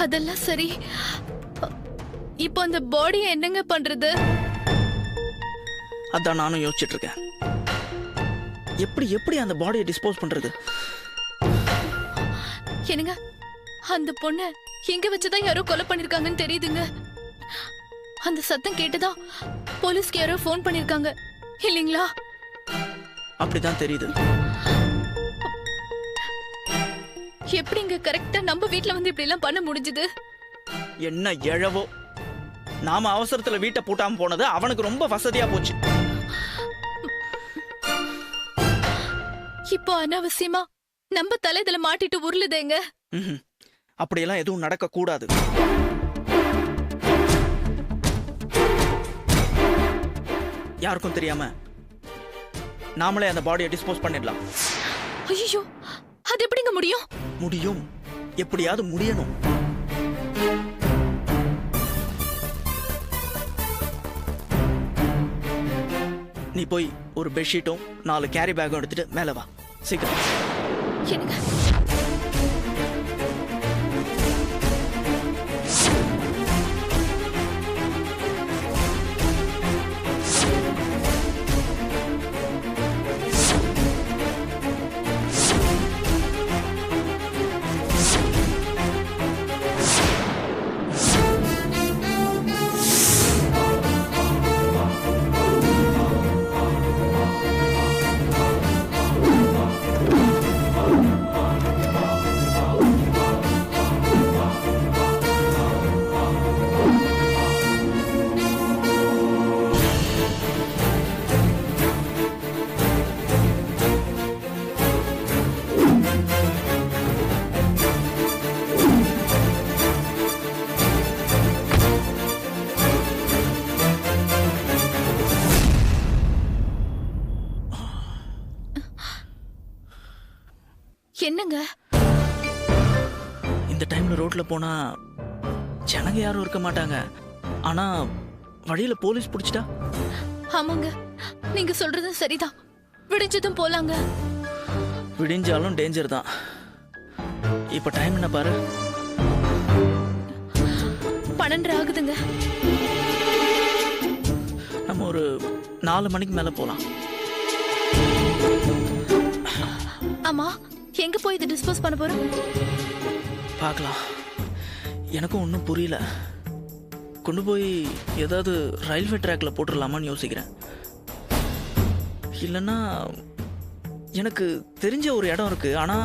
அதெல்லாம் சரி. இப்போ அந்த பாடியை என்னங்க பண்றது? அதான் நானும் யோசிச்சுட்டு இருக்கேன். எப்படி எப்படி அந்த பாடியை டிஸ்போஸ் பண்றது? என்னங்க, அந்த பொண்ண எங்க வச்சுதான் யாரோ கொலை பண்ணிருக்காங்கன்னு தெரியுதுங்க. அந்த சத்தம் கேட்டுதா போலீஸ்க்கு யாரோ போன் பண்ணிருக்காங்க இல்லீங்களா? அப்படிதான் தெரியுது. எப்படிங்க கரெக்டா நம்ம வீட்ல வந்து இப்படி எல்லாம் பண்ண முடிஞ்சது? என்ன எழவோ, நாம அவசரத்துல வீட்டை பூட்டாம போனது அவனுக்கு ரொம்ப வசதியா போச்சு. இப்போ அனாவசியமா நம்ம தலை இதுல மாட்டிட்டு உருளுதேங்க. அப்படியெல்லாம் எதுவும் நடக்க கூடாது. யாருக்கும் தெரியாம நாமளே அந்த பாடியை டிஸ்போஸ் பண்ணிடலாம். ஐயோ, அது எப்படிங்க முடியும்? முடியும், எப்படியாவது முடியணும். நீ போய் ஒரு பெட்ஷீட்டும் 4 கேரி பேக்கும் எடுத்துட்டு மேல வா, சீக்கிரம். என்னங்க, என்னங்க இந்த டைம்ல ரோட்ல போனா ஜனங்க யாரும் இருக்க மாட்டாங்க. ஆனா வழியில போலீஸ் பிடிச்சிட்டா? ஆமாங்க, நீங்க சொல்றது சரிதான். விடிஞ்சதும் போலாங்க. விடிஞ்சாலும் டேஞ்சர் தான். இப்ப டைம் என்ன பாரு, 12 ஆகுதுங்க. நம்ம ஒரு 4 மணிக்கு மேல போலாம். ஆமா, எங்க போய் இதை டிஸ்போஸ் பண்ண போறோம்? பார்க்கலாம். எனக்கும் ஒன்றும் புரியல. கொண்டு போய் ஏதாவது ரயில்வே ட்ராக்ல போட்டுடலாமான்னு யோசிக்கிறேன். இல்லைன்னா எனக்கு தெரிஞ்ச ஒரு இடம் இருக்கு, ஆனா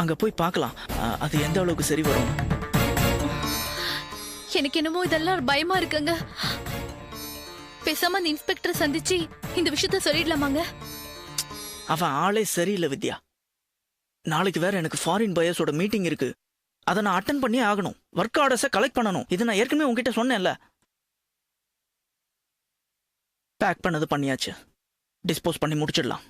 அங்க போய் பார்க்கலாம் அது எந்த அளவுக்கு சரி வரும். எனக்கு என்னமோ இதெல்லாம் பயமா இருக்குங்க. பேசாம அந்த இன்ஸ்பெக்டரை சந்திச்சு இந்த விஷயத்த சொல்லிடலாமாங்க? அவன் ஆளே சரியில்லை வித்யா. நாளைக்கு வேற எனக்கு ஃபாரின் பயர்ஸோட மீட்டிங் இருக்கு. அதை நான் அட்டன் பண்ணி ஆகணும். ஒர்க் ஆர்டர்ஸை கலெக்ட் பண்ணணும். இது நான் ஏற்கனவே உங்ககிட்ட சொன்னேன்ல. பேக் பண்ணது பண்ணியாச்சு. டிஸ்போஸ் பண்ணி முடிச்சிடலாம்.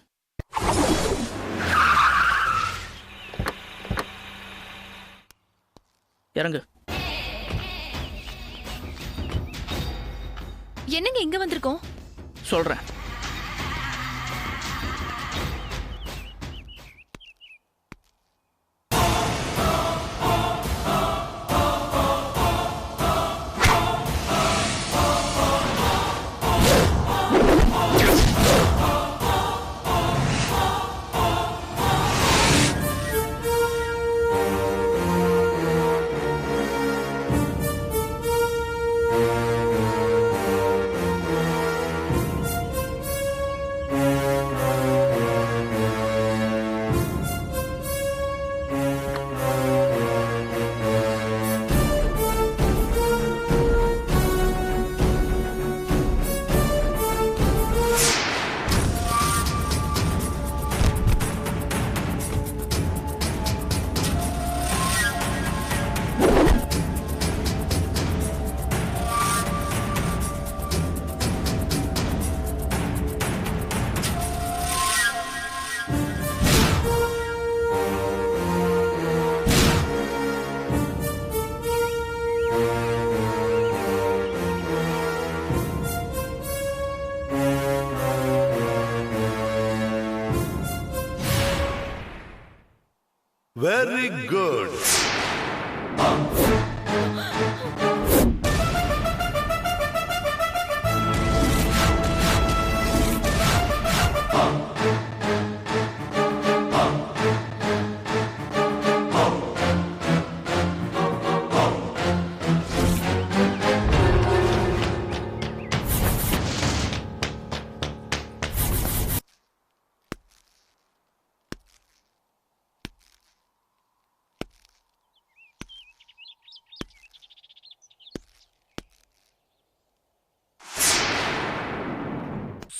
இறங்கு. என்னங்க இங்க வந்திருக்கோம்? சொல்றேன். Very good.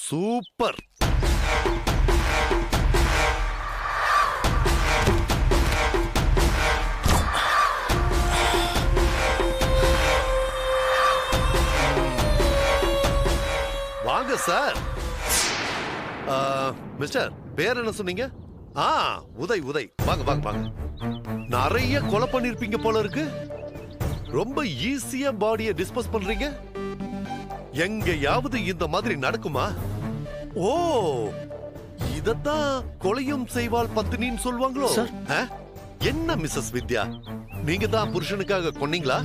சூப்பர். வாங்க சார். மிஸ்டர், பேர் என்ன சொன்னீங்க? உதய். உதய், வாங்க வாங்க வாங்க. நிறைய கொலை பண்ணிருப்பீங்க போல இருக்கு. ரொம்ப ஈஸியா பாடியை டிஸ்போஸ் பண்றீங்க. எங்கயாவது இந்த மாதிரி நடக்குமா? ஓ, இதத்தான் கொலையும் செய்வாள் பத்தினின்னு சொல்வாங்களோ? என்ன மிஸ்ஸஸ் வித்யா, நீங்க தான் புருஷனுக்காக கொன்னீங்களா?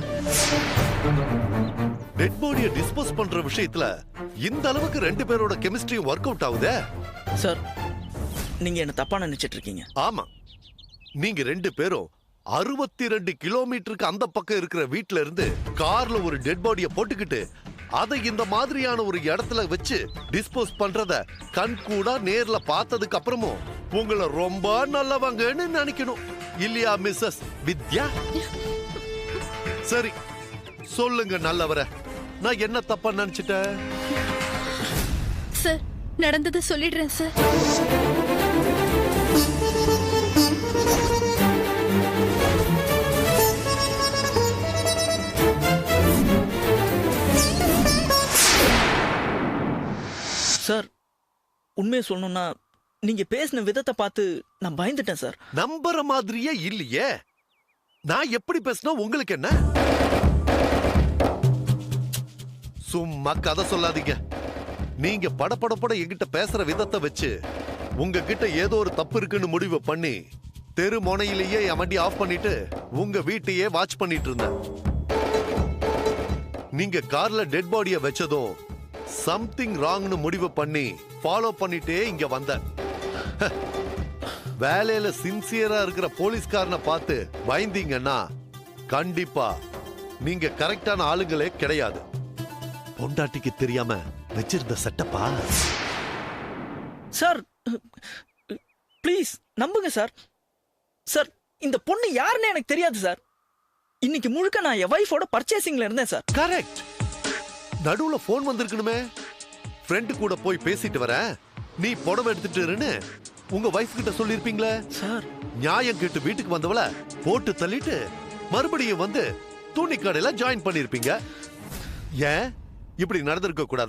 டெட் பாடியை டிஸ்போஸ் பண்ற விஷயத்துல இந்த அளவுக்கு ரெண்டு பேரோட கெமிஸ்ட்ரி ஒர்க் அவுட் ஆகுதே. சார், நீங்க என்ன தப்பா நினைச்சிட்டு இருக்கீங்க. ஆமா, நீங்க ரெண்டு பேரும் 62 கிலோமீட்டருக்கு அந்த பக்கம் இருக்கிற வீட்ல இருந்து கார்ல ஒரு டெட் பாடியை போட்டுக்கிட்டு அதை இந்த மாதிரியான ஒரு இடத்துல வச்சு டிஸ்போஸ் பண்றத கண் கூட நேர்ல பார்த்ததுக்கு அப்புறமும் உங்களை ரொம்ப நல்லவங்கன்னு நினைக்கணும் இல்லையா மிஸ்ஸஸ் வித்யா? சரி, சொல்லுங்க நல்லவர, நான் என்ன தப்பா நினைச்சிட்டேன்? சார், நடந்தது சொல்லிடுறேன் சார். சார், உண்மையை சொல்லணும்னா நீங்க பேசின விதத்தை பார்த்து நான் பயந்துட்டேன் சார். நம்புற மாதிரியே இல்லையே. நான் எப்படி பேசினா உங்களுக்கு என்ன? சும்மா கதை சொல்லாதீங்க. நீங்க படபடப்பட என்கிட்ட பேசுற விதத்தை வச்சு உங்ககிட்ட ஏதோ ஒரு தப்பு இருக்குன்னு முடிவு பண்ணி தெரு முனையிலேயே என் வண்டி ஆஃப் பண்ணிட்டு உங்க வீட்டையே வாட்ச் பண்ணிட்டு இருந்தேன். நீங்க கார்ல டெட் பாடிய வச்சதும் சம்திங் ராங்னு முடிவு பண்ணி ஃபாலோ பண்ணிட்டே இங்க வந்தேன். வேலையில சின்சியரா இருக்கிற போலீஸ்காரனை பார்த்து பயந்தீங்கன்னா கண்டிப்பா நீங்க கரெக்டான ஆளுங்களே கிடையாது. பொண்டாட்டிக்கு தெரியாம வச்சிருந்த செட்டப்பா. சார், ப்ளீஸ் நம்புங்க சார். சார், இந்த பொண்ணு யாருன்னு எனக்கு தெரியாது சார். இன்னைக்கு முழுக்க நான் என் வைஃபோட பர்ச்சேசிங்ல இருந்தேன் சார். கரெக்ட். நடுவுல போன் வந்திருக்கணுமே. ஃப்ரெண்டு கூட போய் பேசிட்டு வரேன், நீ புடவை எடுத்துட்டு இருன்னு உங்க வைஃப் கிட்ட சொல்லிருப்பீங்களே சார். நியாயம் கேட்டு வீட்டுக்கு வந்தவள போட்டு தள்ளிட்டு மறுபடியும் வந்து துணி கடையில ஜாயின் பண்ணிருப்பீங்க. ஏன் இப்படி நடந்திருக்க கூடாதா?